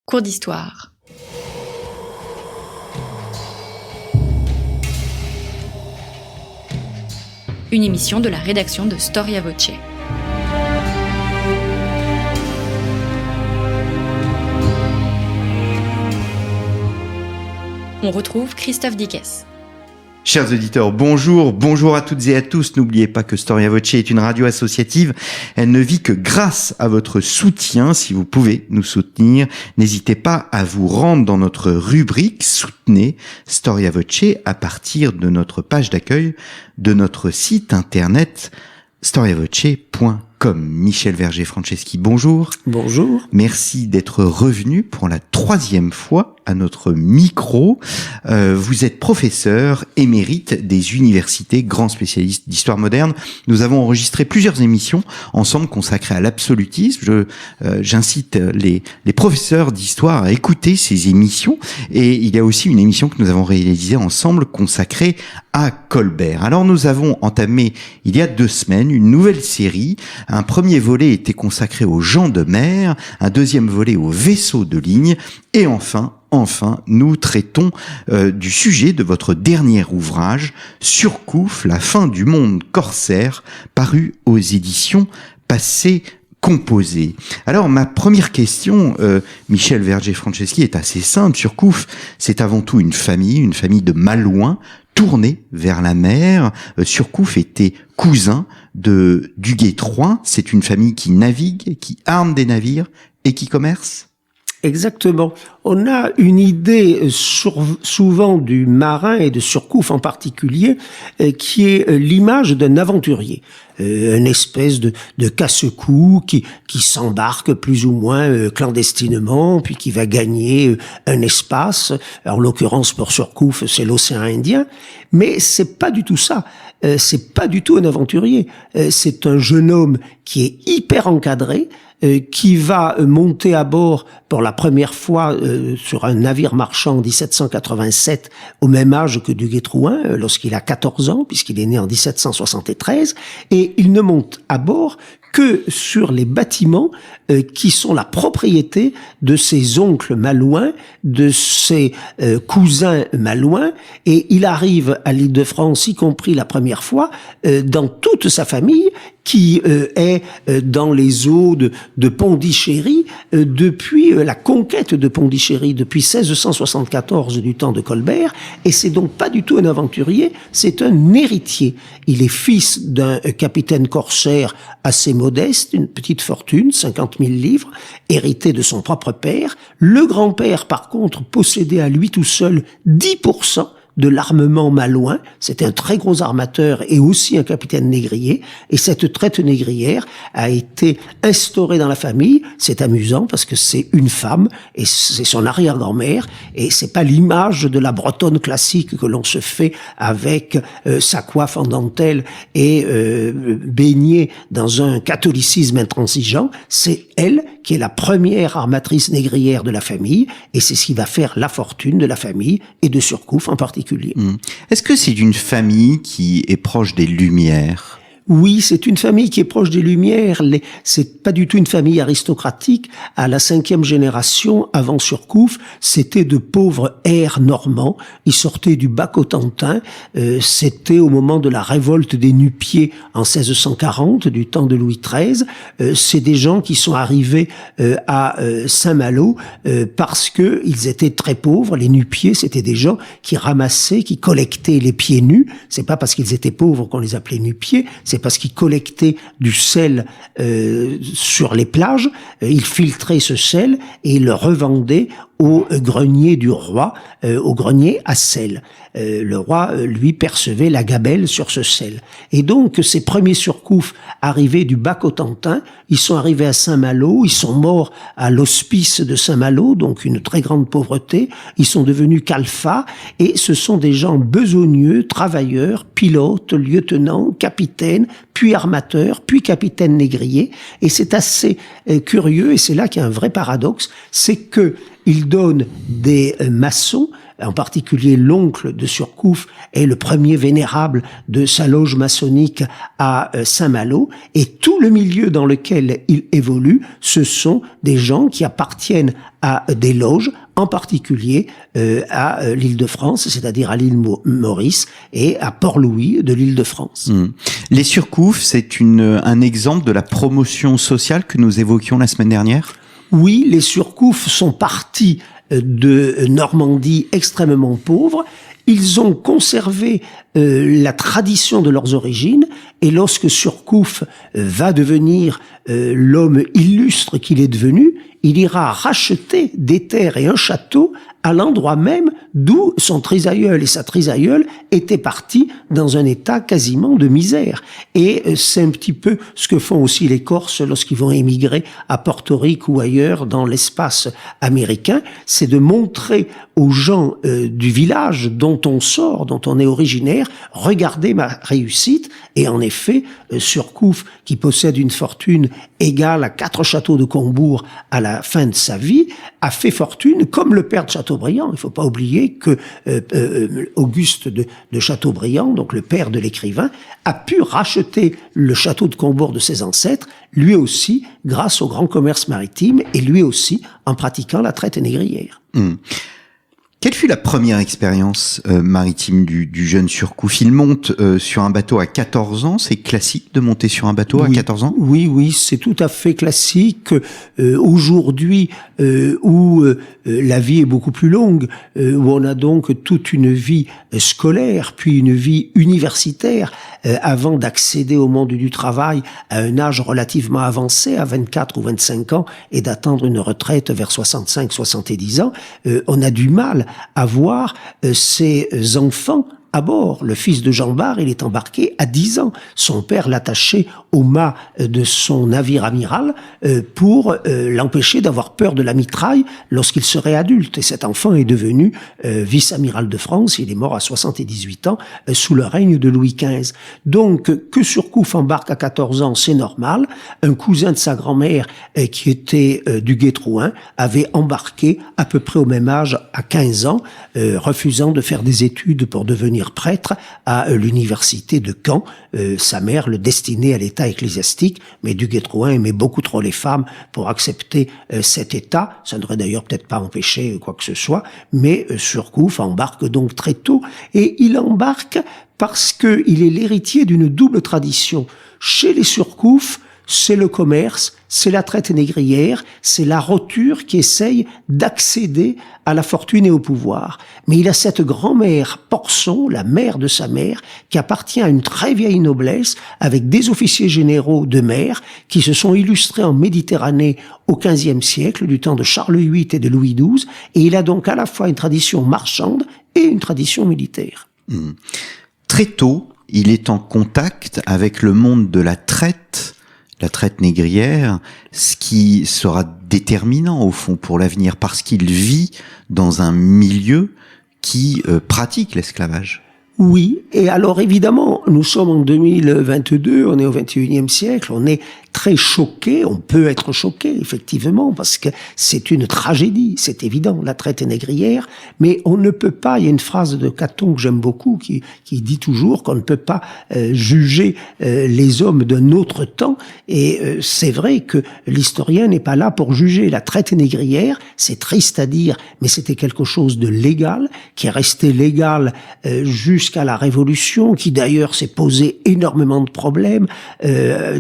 Cours d'histoire. Une émission de la rédaction de Storia Voce. On retrouve Christophe Dickès. Chers auditeurs, bonjour à toutes et à tous. N'oubliez pas que Storia Voce est une radio associative. Elle ne vit que grâce à votre soutien. Si vous pouvez nous soutenir, n'hésitez pas à vous rendre dans notre rubrique Soutenez Storia Voce à partir de notre page d'accueil de notre site internet storiavoce.com. Michel Verger-Franceschi, bonjour. Bonjour. Merci d'être revenu pour la 3e fois à notre micro. Vous êtes professeur émérite des universités, grand spécialiste d'histoire moderne. Nous avons enregistré plusieurs émissions ensemble consacrées à l'absolutisme. J'incite les professeurs d'histoire à écouter ces émissions. Et il y a aussi une émission que nous avons réalisée ensemble consacrée à Colbert. Alors nous avons entamé il y a 2 semaines une nouvelle série. Un premier volet était consacré aux gens de mer, un deuxième volet aux vaisseaux de ligne, et enfin, nous traitons du sujet de votre dernier ouvrage, Surcouf, la fin du monde corsaire, paru aux éditions Passé Composé. Alors, ma première question, Michel Verger-Franceschi, est assez simple. Surcouf, c'est avant tout une famille de Malouins, tournée vers la mer. Surcouf était cousin de Duguay-Trouin. C'est une famille qui navigue, qui arme des navires et qui commerce. Exactement. On a une idée souvent du marin et de Surcouf en particulier, qui est l'image d'un aventurier, une espèce de casse-cou qui s'embarque plus ou moins clandestinement, puis qui va gagner un espace. Alors, en l'occurrence pour Surcouf, c'est l'océan Indien, mais c'est pas du tout ça. C'est pas du tout un aventurier. C'est un jeune homme qui est hyper encadré, qui va monter à bord pour la première fois sur un navire marchand en 1787, au même âge que Duguay-Trouin, lorsqu'il a 14 ans, puisqu'il est né en 1773, et il ne monte à bord que sur les bâtiments qui sont la propriété de ses oncles malouins, de ses cousins malouins, et il arrive à l'Île-de-France, y compris la première fois, dans toute sa famille, qui est dans les eaux de Pondichéry depuis la conquête de Pondichéry, depuis 1674 du temps de Colbert, et c'est donc pas du tout un aventurier, c'est un héritier. Il est fils d'un capitaine corsaire assez modeste, une petite fortune, 50 000 livres, hérité de son propre père. Le grand-père, par contre, possédait à lui tout seul 10% de l'armement malouin. C'était un très gros armateur et aussi un capitaine négrier. Et cette traite négrière a été instaurée dans la famille. C'est amusant parce que c'est une femme et c'est son arrière-grand-mère. Et c'est pas l'image de la bretonne classique que l'on se fait avec sa coiffe en dentelle et baignée dans un catholicisme intransigeant. C'est elle qui est la première armatrice négrière de la famille. Et c'est ce qui va faire la fortune de la famille et de Surcouf en particulier. Est-ce que c'est une famille qui est proche des Lumières ? Oui, c'est une famille qui est proche des Lumières. C'est pas du tout une famille aristocratique. À la 5e génération, avant Surcouf, c'était de pauvres heirs normands. Ils sortaient du Bas-Cotentin. C'était au moment de la révolte des Nu-Pieds en 1640, du temps de Louis XIII. C'est des gens qui sont arrivés à Saint-Malo parce que ils étaient très pauvres. Les Nu-Pieds, c'était des gens qui ramassaient, qui collectaient les pieds nus. C'est pas parce qu'ils étaient pauvres qu'on les appelait Nu-Pieds. C'est parce qu'ils collectaient du sel sur les plages, ils filtraient ce sel et ils le revendaient au grenier du roi, au grenier à sel. Le roi, lui, percevait la gabelle sur ce sel. Et donc, ces premiers Surcouf arrivés du Bas-Cotentin, ils sont arrivés à Saint-Malo, ils sont morts à l'hospice de Saint-Malo, donc une très grande pauvreté. Ils sont devenus calfats et ce sont des gens besogneux, travailleurs, pilotes, lieutenants, capitaines, puis armateurs, puis capitaines négriers. Et c'est assez curieux, et c'est là qu'il y a un vrai paradoxe, c'est que ils donnent des maçons en particulier l'oncle de Surcouf, est le premier vénérable de sa loge maçonnique à Saint-Malo, et tout le milieu dans lequel il évolue, ce sont des gens qui appartiennent à des loges, en particulier à l'Île-de-France, c'est-à-dire à l'île Maurice et à Port-Louis de l'Île-de-France. Les Surcouf, c'est un exemple de la promotion sociale que nous évoquions la semaine dernière ? Oui, les Surcouf sont partis de Normandie extrêmement pauvres. Ils ont conservé la tradition de leurs origines, et lorsque Surcouf va devenir l'homme illustre qu'il est devenu, il ira racheter des terres et un château à l'endroit même d'où son trisaïeul et sa trisaïeule étaient partis dans un état quasiment de misère. Et c'est un petit peu ce que font aussi les Corses lorsqu'ils vont émigrer à Porto Rico ou ailleurs dans l'espace américain, c'est de montrer aux gens du village dont on sort, dont on est originaire, regardez ma réussite. Et en effet, Surcouf, qui possède une fortune égale à 4 châteaux de Combourg à la fin de sa vie, a fait fortune comme le père de Chateaubriand. Il ne faut pas oublier que Auguste de Chateaubriand, donc le père de l'écrivain, a pu racheter le château de Combourg de ses ancêtres, lui aussi grâce au grand commerce maritime et lui aussi en pratiquant la traite négrière. Quelle fut la première expérience maritime du jeune Surcouf ? Il monte sur un bateau à 14 ans. C'est classique de monter sur un bateau à 14 ans ? Oui, c'est tout à fait classique. Aujourd'hui, où la vie est beaucoup plus longue, où on a donc toute une vie scolaire, puis une vie universitaire, avant d'accéder au monde du travail à un âge relativement avancé, à 24 ou 25 ans, et d'attendre une retraite vers 65-70 ans, on a du mal à voir ces enfants à bord. Le fils de Jean Bart, il est embarqué à 10 ans. Son père l'attachait au mât de son navire amiral pour l'empêcher d'avoir peur de la mitraille lorsqu'il serait adulte. Et cet enfant est devenu vice-amiral de France. Il est mort à 78 ans sous le règne de Louis XV. Donc, que Surcouf embarque à 14 ans, c'est normal. Un cousin de sa grand-mère, qui était du Gué-Trouin, avait embarqué à peu près au même âge, à 15 ans, refusant de faire des études pour devenir prêtre à l'université de Caen. Sa mère le destinait à l'état ecclésiastique, mais du Gué-Trouin aimait beaucoup trop les femmes pour accepter cet état. Ça n'aurait d'ailleurs peut-être pas empêché quoi que ce soit, mais Surcouf embarque donc très tôt, et il embarque parce qu'il est l'héritier d'une double tradition. Chez les Surcouf, c'est le commerce, c'est la traite négrière, c'est la roture qui essaye d'accéder à la fortune et au pouvoir. Mais il a cette grand-mère Porson, la mère de sa mère, qui appartient à une très vieille noblesse, avec des officiers généraux de mer qui se sont illustrés en Méditerranée au XVe siècle, du temps de Charles VIII et de Louis XII, et il a donc à la fois une tradition marchande et une tradition militaire. Très tôt, il est en contact avec le monde de la traite négrière, ce qui sera déterminant au fond pour l'avenir, parce qu'il vit dans un milieu qui pratique l'esclavage. Oui, et alors évidemment, nous sommes en 2022, on est au XXIe siècle, on est très choqué, on peut être choqué, effectivement, parce que c'est une tragédie, c'est évident, la traite négrière, mais on ne peut pas, il y a une phrase de Caton que j'aime beaucoup, qui dit toujours qu'on ne peut pas juger les hommes d'un autre temps, et c'est vrai que l'historien n'est pas là pour juger. La traite négrière, c'est triste à dire, mais c'était quelque chose de légal, qui est resté légal jusqu'à la Révolution, qui d'ailleurs s'est posé énormément de problèmes,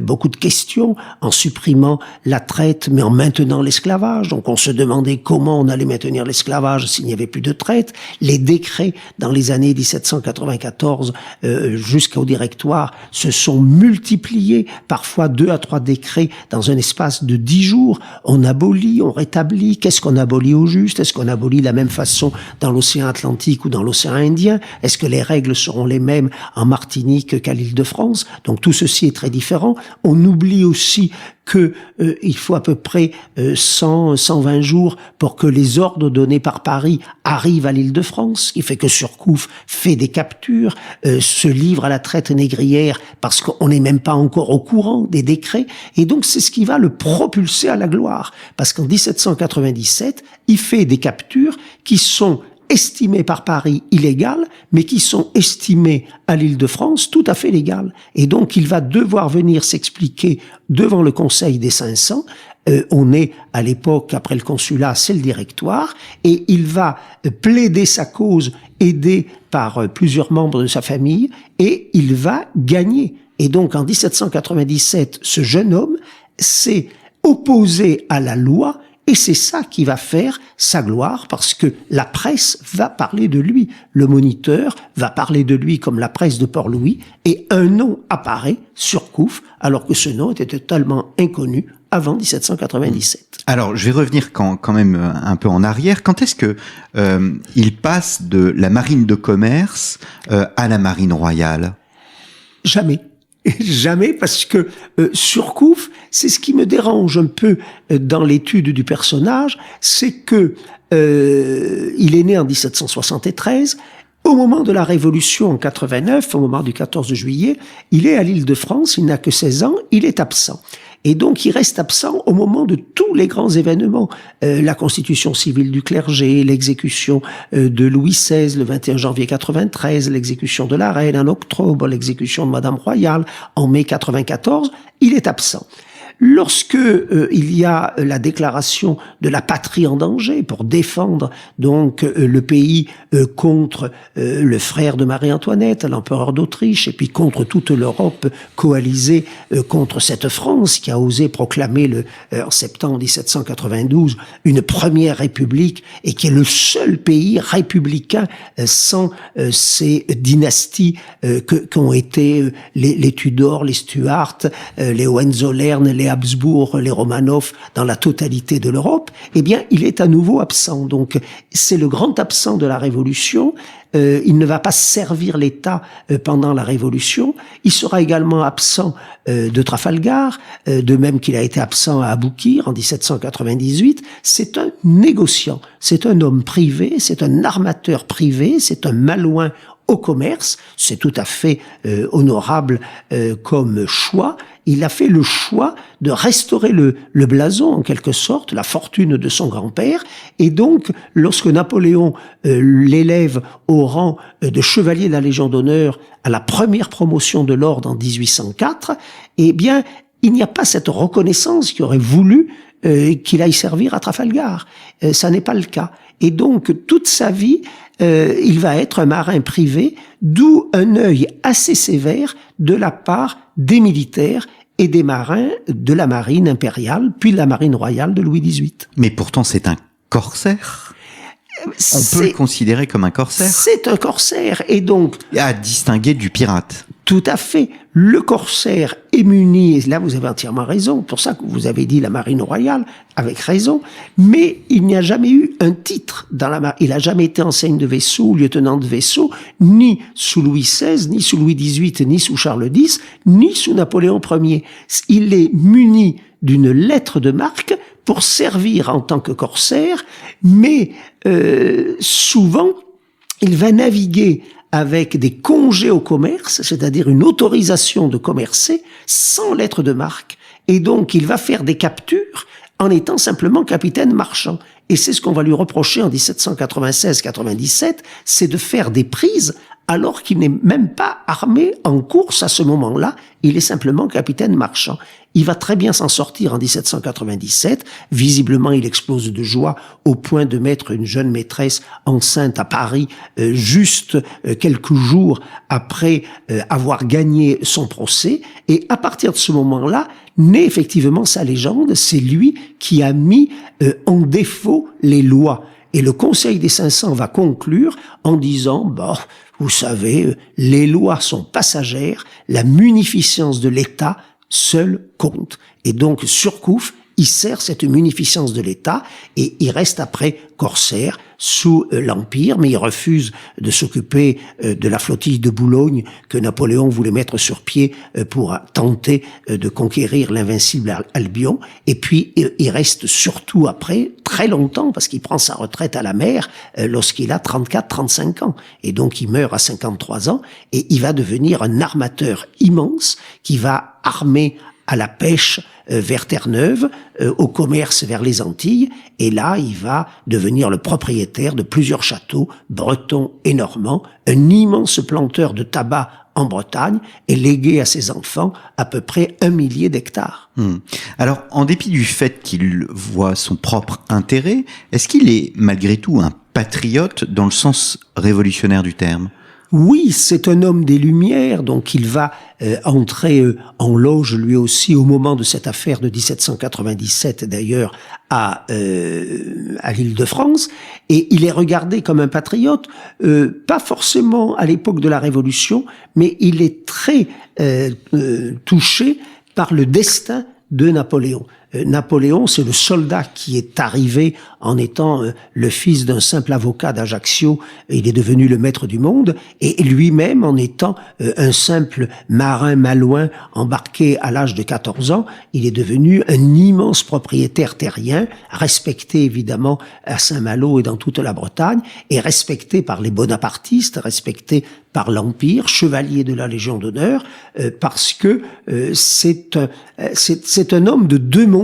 beaucoup de questions, en supprimant la traite, mais en maintenant l'esclavage. Donc on se demandait comment on allait maintenir l'esclavage s'il n'y avait plus de traite. Les décrets dans les années 1794 jusqu'au Directoire se sont multipliés, parfois 2 à 3 décrets dans un espace de 10 jours. On abolit, on rétablit. Qu'est-ce qu'on abolit au juste? Est-ce qu'on abolit de la même façon dans l'océan Atlantique ou dans l'océan Indien? Est-ce que les règles seront les mêmes en Martinique qu'à l'Île-de-France? Donc tout ceci est très différent. On oublie aussi que il faut à peu près 120 jours pour que les ordres donnés par Paris arrivent à l'Île-de-France, ce qui fait que Surcouf fait des captures, se livre à la traite négrière parce qu'on n'est même pas encore au courant des décrets, et donc c'est ce qui va le propulser à la gloire, parce qu'en 1797, il fait des captures qui sont estimées par Paris illégales, mais qui sont estimées à l'Île-de-France tout à fait légales. Et donc, il va devoir venir s'expliquer devant le Conseil des 500. On est à l'époque, après le consulat, c'est le directoire, et il va plaider sa cause, aidé par plusieurs membres de sa famille, et il va gagner. Et donc, en 1797, ce jeune homme s'est opposé à la loi, et c'est ça qui va faire sa gloire, parce que la presse va parler de lui. Le Moniteur va parler de lui comme la presse de Port-Louis, et un nom apparaît, Surcouf, alors que ce nom était totalement inconnu avant 1797. Alors, je vais revenir quand même un peu en arrière. Quand est-ce que il passe de la marine de commerce à la marine royale? Jamais. Jamais, parce que Surcouf, c'est ce qui me dérange un peu dans l'étude du personnage, c'est que il est né en 1773. Au moment de la Révolution en 89, au moment du 14 juillet, il est à l'Île-de-France, il n'a que 16 ans, il est absent. Et donc, il reste absent au moment de tous les grands événements. La constitution civile du clergé, l'exécution de Louis XVI le 21 janvier 93, l'exécution de la reine en octobre, l'exécution de Madame Royale en mai 94, il est absent. Lorsque il y a la déclaration de la patrie en danger pour défendre donc le pays contre le frère de Marie-Antoinette, l'empereur d'Autriche, et puis contre toute l'Europe coalisée contre cette France qui a osé proclamer en septembre 1792 une première république et qui est le seul pays républicain sans ces dynasties qu'ont été les Tudors, les Stuarts, les Hohenzollern, les Habsbourg, les Romanov dans la totalité de l'Europe, eh bien, il est à nouveau absent. Donc, c'est le grand absent de la Révolution. Il ne va pas servir l'État pendant la Révolution. Il sera également absent de Trafalgar, de même qu'il a été absent à Aboukir en 1798. C'est un négociant, c'est un homme privé, c'est un armateur privé, c'est un malouin au commerce. C'est tout à fait honorable comme choix. Il a fait le choix de restaurer le blason, en quelque sorte, la fortune de son grand-père. Et donc, lorsque Napoléon l'élève au rang de chevalier de la Légion d'honneur à la première promotion de l'ordre en 1804, eh bien, il n'y a pas cette reconnaissance qui aurait voulu qu'il aille servir à Trafalgar. Ça n'est pas le cas. Et donc, toute sa vie, il va être un marin privé, d'où un œil assez sévère de la part des militaires et des marins de la marine impériale, puis de la marine royale de Louis XVIII. Mais pourtant, c'est un corsaire. On peut le considérer comme un corsaire. C'est un corsaire, et donc... À distinguer du pirate. Tout à fait. Le corsaire est muni, et là vous avez entièrement raison, pour ça que vous avez dit la marine royale, avec raison, mais il n'y a jamais eu un titre dans la marine. Il n'a jamais été enseigne de vaisseau, lieutenant de vaisseau, ni sous Louis XVI, ni sous Louis XVIII, ni sous Charles X, ni sous Napoléon Ier. Il est muni d'une lettre de marque pour servir en tant que corsaire, mais souvent, il va naviguer avec des congés au commerce, c'est-à-dire une autorisation de commercer sans lettre de marque. Et donc, il va faire des captures en étant simplement capitaine marchand. Et c'est ce qu'on va lui reprocher en 1796-97, c'est de faire des prises alors qu'il n'est même pas armé en course à ce moment-là, il est simplement capitaine marchand. Il va très bien s'en sortir en 1797, visiblement il explose de joie au point de mettre une jeune maîtresse enceinte à Paris juste quelques jours après avoir gagné son procès, et à partir de ce moment-là, naît effectivement sa légende, c'est lui qui a mis en défaut les lois. Et le Conseil des 500 va conclure en disant, vous savez, les lois sont passagères, la munificence de l'État seule compte. Et donc, Surcouf, il sert cette munificence de l'État et il reste après corsaire sous l'Empire, mais il refuse de s'occuper de la flottille de Boulogne que Napoléon voulait mettre sur pied pour tenter de conquérir l'invincible Albion. Et puis, il reste surtout après très longtemps, parce qu'il prend sa retraite à la mer lorsqu'il a 34-35 ans. Et donc, il meurt à 53 ans et il va devenir un armateur immense qui va armer à la pêche vers Terre-Neuve, au commerce vers les Antilles, et là, il va devenir le propriétaire de plusieurs châteaux bretons et normands, un immense planteur de tabac en Bretagne, et légué à ses enfants à peu près 1 millier d'hectares. Alors, en dépit du fait qu'il voit son propre intérêt, est-ce qu'il est malgré tout un patriote dans le sens révolutionnaire du terme ? Oui, c'est un homme des Lumières, donc il va entrer en loge lui aussi au moment de cette affaire de 1797 d'ailleurs à l'Île-de-France, et il est regardé comme un patriote, pas forcément à l'époque de la Révolution, mais il est très touché par le destin de Napoléon. Napoléon, c'est le soldat qui est arrivé en étant le fils d'un simple avocat d'Ajaccio. Il est devenu le maître du monde, et lui-même, en étant un simple marin malouin embarqué à l'âge de 14 ans, il est devenu un immense propriétaire terrien, respecté évidemment à Saint-Malo et dans toute la Bretagne, et respecté par les bonapartistes, respecté par l'Empire, chevalier de la Légion d'honneur, parce que c'est un homme de deux mondes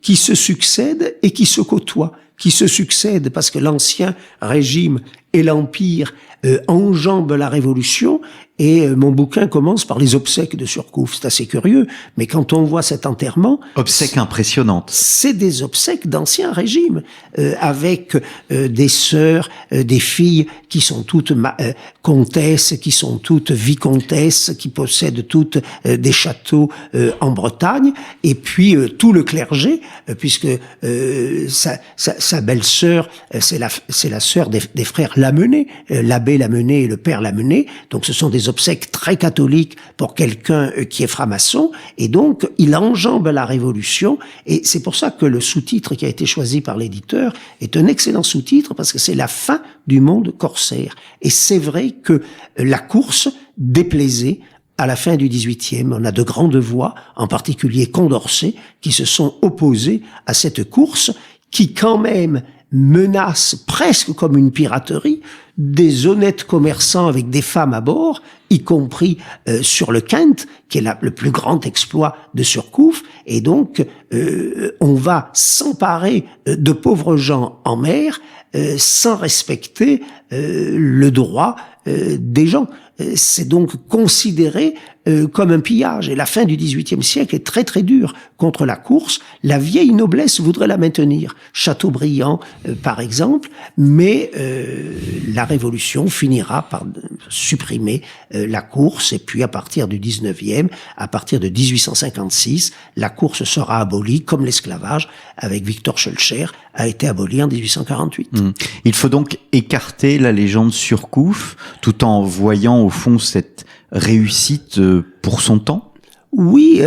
qui se succèdent et qui se côtoient, qui se succèdent parce que l'ancien régime et l'Empire enjambent la Révolution, et mon bouquin commence par les obsèques de Surcouf. C'est assez curieux, mais quand on voit cet enterrement... Obsèques impressionnantes. C'est des obsèques d'ancien régime, avec des sœurs, des filles qui sont toutes comtesses, qui sont toutes vicomtesses, qui possèdent toutes des châteaux en Bretagne, et puis tout le clergé, puisque sa belle-sœur, c'est la sœur des frères Lamennais, l'abbé Lamennais et le père Lamennais, donc ce sont des obsèques très catholiques pour quelqu'un qui est franc-maçon, et donc il enjambe la Révolution, et c'est pour ça que le sous-titre qui a été choisi par l'éditeur est un excellent sous-titre, parce que c'est la fin du monde corsaire. Et c'est vrai que la course déplaisait à la fin du XVIIIe. On a de grandes voix, en particulier Condorcet, qui se sont opposées à cette course, qui quand même menace presque comme une piraterie des honnêtes commerçants avec des femmes à bord, y compris sur le Kent, qui est le plus grand exploit de Surcouf, et donc on va s'emparer de pauvres gens en mer sans respecter le droit des gens. C'est donc considéré comme un pillage. Et la fin du XVIIIe siècle est très très dure contre la course. La vieille noblesse voudrait la maintenir, Chateaubriand par exemple, mais la Révolution finira par supprimer la course, et puis à partir du 19e, à partir de 1856, la course sera abolie, comme l'esclavage, avec Victor Schœlcher, a été aboli en 1848. Il faut donc écarter la légende Surcouf, tout en voyant au fond cette réussite pour son temps. Oui,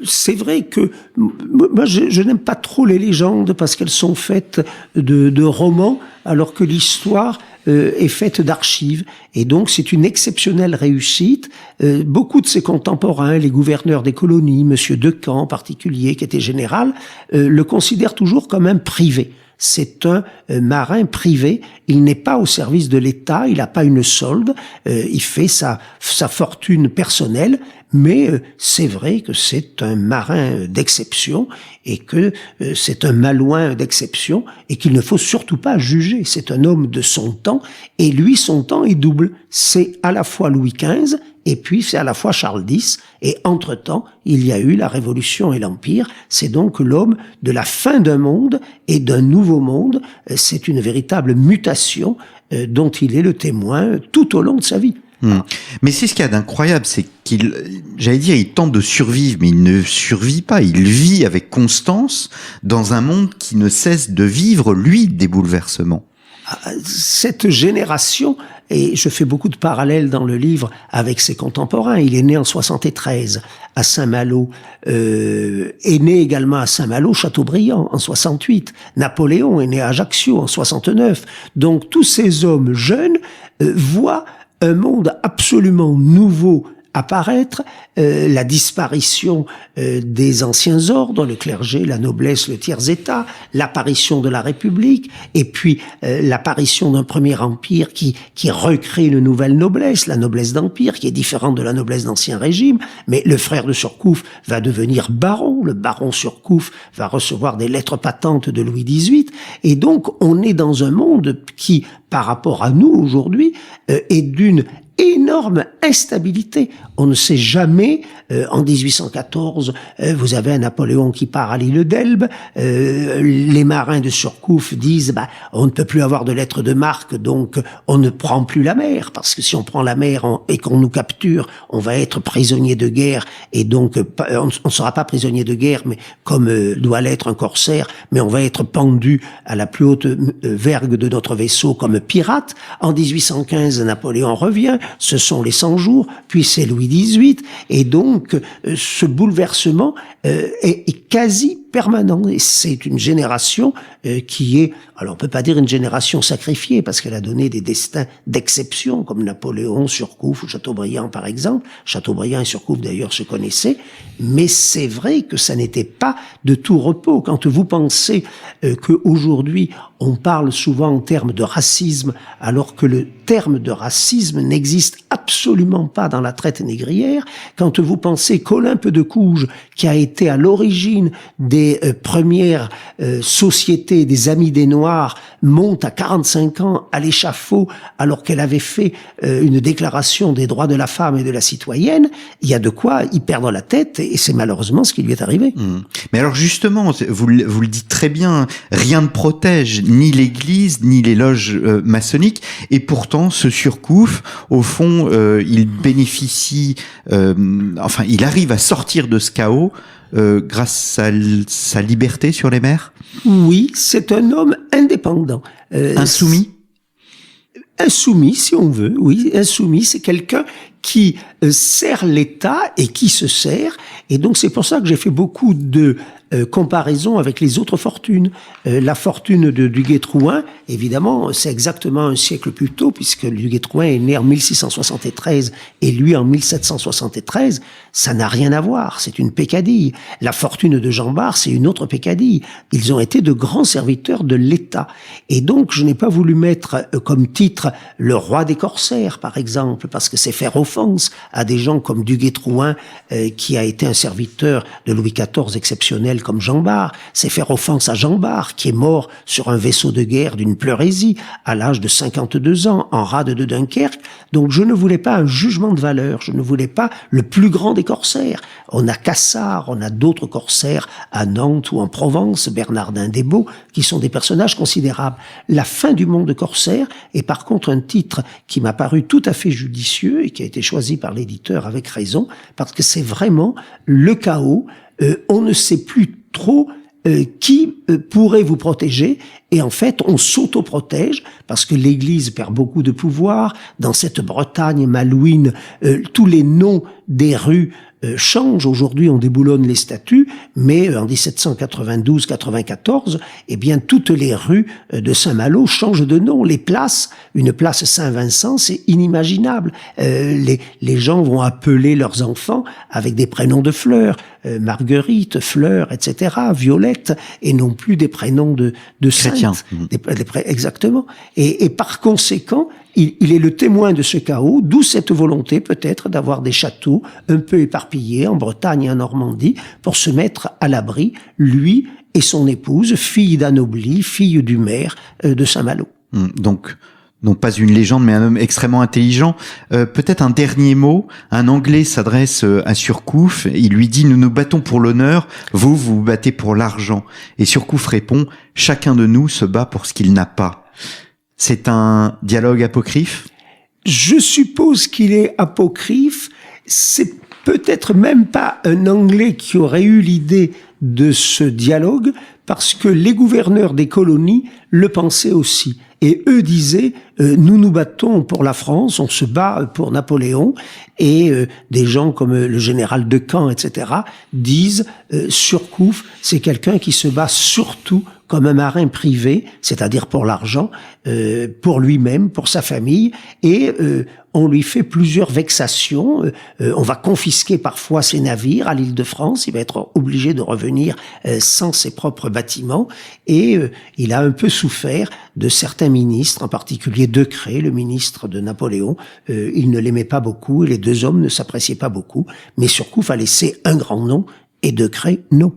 c'est vrai que moi je n'aime pas trop les légendes parce qu'elles sont faites de romans, alors que l'histoire est faite d'archives, et donc c'est une exceptionnelle réussite. Beaucoup de ses contemporains, les gouverneurs des colonies, Monsieur Decamps en particulier, qui était général, le considèrent toujours comme un privé. C'est un marin privé, il n'est pas au service de l'État, il n'a pas une solde, il fait sa fortune personnelle, mais c'est vrai que c'est un marin d'exception, et que c'est un malouin d'exception, et qu'il ne faut surtout pas juger. C'est un homme de son temps, et lui, son temps est double. C'est à la fois Louis XV, et puis c'est à la fois Charles X, et entre-temps, il y a eu la Révolution et l'Empire. C'est donc l'homme de la fin d'un monde et d'un nouveau monde. C'est une véritable mutation dont il est le témoin tout au long de sa vie. Mais c'est ce qu'il y a d'incroyable, c'est il tente de survivre, mais il ne survit pas, il vit avec constance dans un monde qui ne cesse de vivre, lui, des bouleversements. Cette génération, et je fais beaucoup de parallèles dans le livre avec ses contemporains, il est né en 73 à Saint-Malo, est né également à Saint-Malo Chateaubriand en 68, Napoléon est né à Ajaccio en 69, donc tous ces hommes jeunes voient un monde absolument nouveau apparaître, la disparition des anciens ordres, le clergé, la noblesse, le tiers-état, l'apparition de la République, et puis l'apparition d'un premier empire qui recrée une nouvelle noblesse, la noblesse d'empire, qui est différente de la noblesse d'Ancien Régime, mais le frère de Surcouf va devenir baron, le baron Surcouf va recevoir des lettres patentes de Louis XVIII, et donc on est dans un monde qui, par rapport à nous aujourd'hui, est d'une énorme instabilité. On ne sait jamais, en 1814, vous avez un Napoléon qui part à l'île d'Elbe, les marins de Surcouf disent on ne peut plus avoir de lettres de marque, donc on ne prend plus la mer, parce que si on prend la mer et qu'on nous capture, on va être prisonnier de guerre, et donc on ne sera pas prisonnier de guerre, mais comme doit l'être un corsaire, mais on va être pendu à la plus haute vergue de notre vaisseau comme pirate. En 1815, Napoléon revient, ce sont les 100 jours, puis c'est Louis XVIII, et donc ce bouleversement est quasi permanent, et c'est une génération qui est, alors on peut pas dire une génération sacrifiée, parce qu'elle a donné des destins d'exception, comme Napoléon, Surcouf ou Chateaubriand par exemple. Chateaubriand et Surcouf d'ailleurs se connaissaient, mais c'est vrai que ça n'était pas de tout repos. Quand vous pensez qu'aujourd'hui on parle souvent en termes de racisme, alors que le terme de racisme n'existe absolument pas dans la traite négrière, quand vous pensez qu'Olympe de Gouges, qui a été à l'origine des premières sociétés des Amis des Noirs, monte à 45 ans à l'échafaud alors qu'elle avait fait une déclaration des droits de la femme et de la citoyenne, il y a de quoi y perdre la tête, et c'est malheureusement ce qui lui est arrivé. Mais alors justement, vous le dites très bien, rien ne protège ni l'Église, ni les loges maçonniques, et pourtant ce Surcouf, au fond, il bénéficie, il arrive à sortir de ce chaos grâce à sa liberté sur les mers. Oui, c'est un homme indépendant. Insoumis. Insoumis, si on veut, oui. Insoumis, c'est quelqu'un qui sert l'État et qui se sert. Et donc, c'est pour ça que j'ai fait beaucoup de comparaisons avec les autres fortunes. La fortune de Duguay-Trouin, évidemment, c'est exactement un siècle plus tôt, puisque Duguay-Trouin est né en 1673 et lui en 1773. Ça n'a rien à voir, c'est une peccadille. La fortune de Jean Bart, c'est une autre peccadille. Ils ont été de grands serviteurs de l'État. Et donc, je n'ai pas voulu mettre comme titre le roi des corsaires, par exemple, parce que c'est faire offense à des gens comme Duguay-Trouin, qui a été un serviteur de Louis XIV exceptionnel comme Jean Bart. C'est faire offense à Jean Bart, qui est mort sur un vaisseau de guerre d'une pleurésie à l'âge de 52 ans, en rade de Dunkerque. Donc je ne voulais pas un jugement de valeur, je ne voulais pas le plus grand des corsaires. On a Cassard, on a d'autres corsaires à Nantes ou en Provence, Bernardin des Baux, qui sont des personnages considérables. La fin du monde corsaire est par contre un titre qui m'a paru tout à fait judicieux et qui a été choisi par l'éditeur avec raison, parce que c'est vraiment le chaos. On ne sait plus trop qui pourrait vous protéger, et en fait on s'autoprotège parce que l'Église perd beaucoup de pouvoir. Dans cette Bretagne malouine, tous les noms des rues changent. Aujourd'hui, on déboulonne les statues, mais en 1792-94, eh bien, toutes les rues de Saint-Malo changent de nom. Les places, une place Saint-Vincent, c'est inimaginable. Les gens vont appeler leurs enfants avec des prénoms de fleurs, Marguerite, Fleur, etc., Violette, et non plus des prénoms de chrétiens. Exactement. Et par conséquent, il est le témoin de ce chaos, d'où cette volonté peut-être d'avoir des châteaux un peu éparpillés en Bretagne et en Normandie pour se mettre à l'abri, lui et son épouse, fille d'anobli, fille du maire de Saint-Malo. Donc, non pas une légende, mais un homme extrêmement intelligent. Peut-être un dernier mot. Un Anglais s'adresse à Surcouf. Il lui dit « Nous nous battons pour l'honneur, vous vous battez pour l'argent. » Et Surcouf répond « Chacun de nous se bat pour ce qu'il n'a pas. » C'est un dialogue apocryphe ? Je suppose qu'il est apocryphe. C'est peut-être même pas un Anglais qui aurait eu l'idée de ce dialogue, parce que les gouverneurs des colonies le pensaient aussi. Et eux disaient, nous nous battons pour la France, on se bat pour Napoléon, et des gens comme le général de Caen, etc., disent, Surcouf, c'est quelqu'un qui se bat surtout comme un marin privé, c'est-à-dire pour l'argent, pour lui-même, pour sa famille, et on lui fait plusieurs vexations. On va confisquer parfois ses navires à l'Île-de-France. Il va être obligé de revenir sans ses propres bâtiments. Et il a un peu souffert de certains ministres, en particulier Decrès, le ministre de Napoléon. Il ne l'aimait pas beaucoup et les deux hommes ne s'appréciaient pas beaucoup. Mais Surcouf a laissé un grand nom et Decrès, non.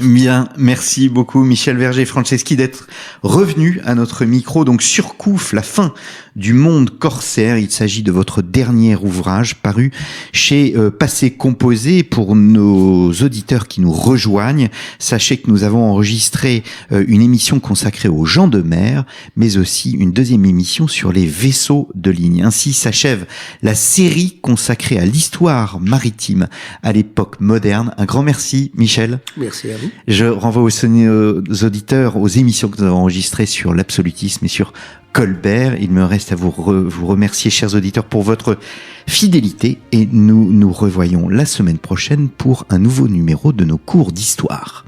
Bien, merci beaucoup Michel Verger-Franceschi d'être revenu à notre micro. Donc Surcouf, la fin du monde corsaire. Il s'agit de votre dernier ouvrage paru chez Passé Composé. Pour nos auditeurs qui nous rejoignent, sachez que nous avons enregistré une émission consacrée aux gens de mer, mais aussi une deuxième émission sur les vaisseaux de ligne. Ainsi s'achève la série consacrée à l'histoire maritime à l'époque moderne. Un grand merci Michel. Merci à vous. Je renvoie aux auditeurs aux émissions que nous avons enregistrées sur l'absolutisme et sur Colbert. Il me reste à vous remercier, chers auditeurs, pour votre fidélité et nous nous revoyons la semaine prochaine pour un nouveau numéro de nos cours d'histoire.